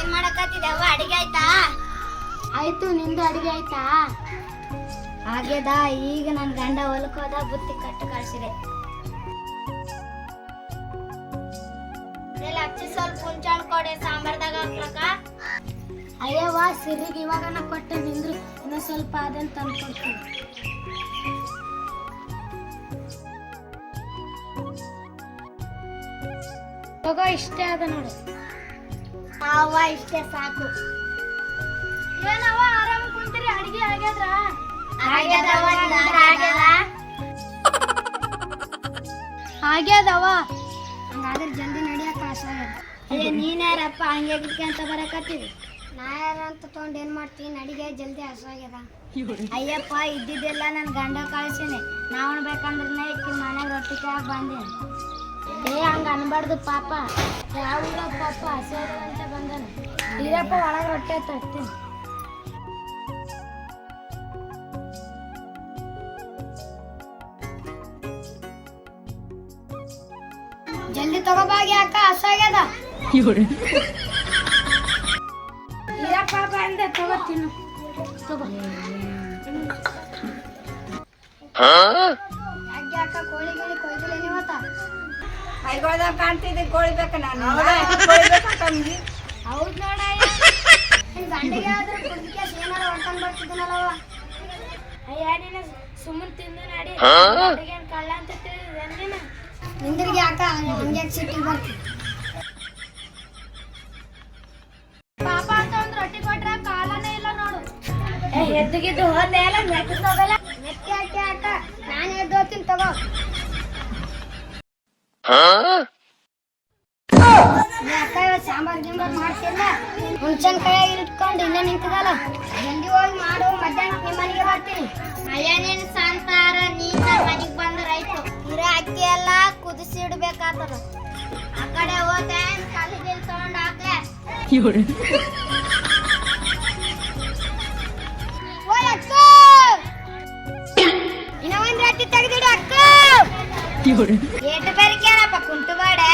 ಏನ್ ಮಾಡಕತ್ತಿದೆವ್ವ? ಅಡಿಗೆ ಆಯ್ತಾ? ಆಯ್ತು, ನಿಂದು ಅಡಿಗೆ ಆಯ್ತಾ? ಆಗ್ಯದ. ಈಗ ನನ್ ಗಂಡ ಹೊಲಕ್ ಹೋದ, ಬುತ್ತಿ ಕಟ್ಟು ಕಳ್ಸಿದೆ. ಅಚ್ಚಿ ಸ್ವಲ್ಪ ಮುಂಚಾಣ್ ಕೊಡೆ, ಸಾಂಬಾರ್ದಾಗ ಹಾಕ್ಲಕ್ಕ. ಅಯ್ಯವ್ವ, ಸಿರಿಗೆ ಇವಾಗನ ಕೊಟ್ಟೆ, ನಿಂದ್ರು ಇನ್ನೂ ಸ್ವಲ್ಪ ಅದನ್ನ ತಂದ್ಕೊಡ್ತೀನಿ. ತಗೋ, ಇಷ್ಟೇ ಅದ ನೋಡು. ಅವ್ವ ಇಷ್ಟೇ ಸಾಕು. ಏನವ್ವ ಆರಾಮ ಕುಂತೀರಿ? ಅಡಿಗೆ ಆಗ್ಯದ್ರ? ಆಗ್ಯದವ. ಹಂಗಾದ್ರೆ ಜಲ್ದಿ ನಡಿಯಕ್ಕ ಅಯ್ಯ ನೀನ್ ಯಾರಪ್ಪ ಹಂಗೆ ಅಂತ ಬರಕತ್ತೀವಿ? ನಾ ಯಾರಂತ ತಗೊಂಡ್ ಏನ್ ಮಾಡ್ತೀನಿ? ಅಡಿಗೆ ಜಲ್ದಿ ಹಸಾಗ್ಯದ. ಅಯ್ಯಪ್ಪ ಇದ್ದಿದ್ದೆಲ್ಲ ನನ್ ಗಂಡ ಕಳ್ಸಿನಿ. ನಾವ್ ಬೇಕಂದ್ರೆ ಇಕ್ಕಿ ಮನೆಗೆ ರೊಟ್ಟಿ ಕಾಯಕ್ ಬಂದೇನಿ. ಹಂಗ ಅನ್ಬಾರ್ದು ಪಾಪ. ಯಾವ ಪಾಪ ಹಸಿರು ಅಂತ ಬಂದನ. ಇರಪ್ಪ, ಒಳಗೆ ರೊಟ್ಟೆ ತರ್ತೀನಿ. ಜಲ್ದಿ ತಗೋಬಾಗಿ ಅಕ್ಕ, ಹಸಾಗ್ಯದ. ಇರಪ್ಪ ಬಂದೆ, ತಗೋತೀನಿ. ತಗೋ. ಯಾಕೆ ಅಕ್ಕ ಕೋಳಿ ಗಿಳಿ ಕೊಯ್ದಿಲ್ಲ ನೀವತ್ತ? ಕೈಗೊಳ್ದಾಗ ಕಾಣ್ತಿದ್ದೆ ಕೋಳಿ ಬೇಕ ನಾನು. ಹೌದ್ ನೋಡ. ಗಂಡಿಗೆ ಆದ್ರೆ ಕುಡ್ದಿಕ್ಯಾಸ್ ಏನಾರ ಹೊಡ್ಕೊಂಡ್ ಬರ್ತಿದ್ದನಲ್ಲವ. ಅಯ್ಯ ನೀನು ಸುಮ್ಮನೆ ತಿಂದು ನಡಿ. ಅಡಿಗೇನ್ ಕಳ್ಳ ಅಂತ ತಿಳಿದ ನೀನು? ನಿಂದ್ರಿಗೆ ಅಕ್ಕ, ಹಂಗೆ ಸಿಟ್ಟಿಗೆ ಬರ್ತೀನಿ. ಪಾಪ ಅಂತ ಒಂದ್ ರೊಟ್ಟಿ ಕೊಟ್ರೆ ಕಾಲನೇ ಇಲ್ಲ ನೋಡು. ಎದ್ದುಗಿದ್ದು ಹೋದೆ ಎಲ್ಲ ಮೆಟ್ಟದ್ ಹೋಗಲ್ಲ. ಮೆತ್ತಿ ಹಾಕಿ ಅಕ್ಕ, ನಾನು ಎದ್ದು ಹೋಗ್ತೀನಿ. ತಗೋ. ಅಕ್ಕ, ಇವತ್ತು ಸಾಂಬಾರ್ ಗಿಂಬಾರ್ ಮಾಡ್ತಿಲ್ಲ. ಹುಣ್ಸನ್ ಕೈಯಾಗಿ ಇಟ್ಕೊಂಡು ಇಲ್ಲೇ ನಿಂತಿದಲ್ಲ. ಜಲ್ದಿ ಹೋಗಿ ಮಾಡು, ಮಧ್ಯಾಹ್ನ ನಿಮ್ಮ ಮನೆಗೆ ಬರ್ತೀನಿ. ಅಯ್ಯ ನೀನ್ ಸಂತಾರ, ನೀನ್ ಮನೆಗ್ ಬಂದ್ರಾಯ್ತು. ಇರೋ ಅಕ್ಕಿ ಎಲ್ಲ ಕುದಿಸಿ ಇಡ್ಬೇಕಾಗ್ತದ. ಆ ಕಡೆ ಹೋದೆ ಕಲ್ಲಿಗೆ ತಗೊಂಡ್ ಹಾಕ್ಲೆ. ಓಯ್ ಅಕ್ಕ, ಇನ್ನ ಒಂದ್ ರೊಟ್ಟಿ ತೆಗೆದಿಡು ಅಕ್ಕ. ಏಟು ಬೇರೆ ಕೇಳಪ್ಪ ಕುಂಟು ಬಾಡೆ.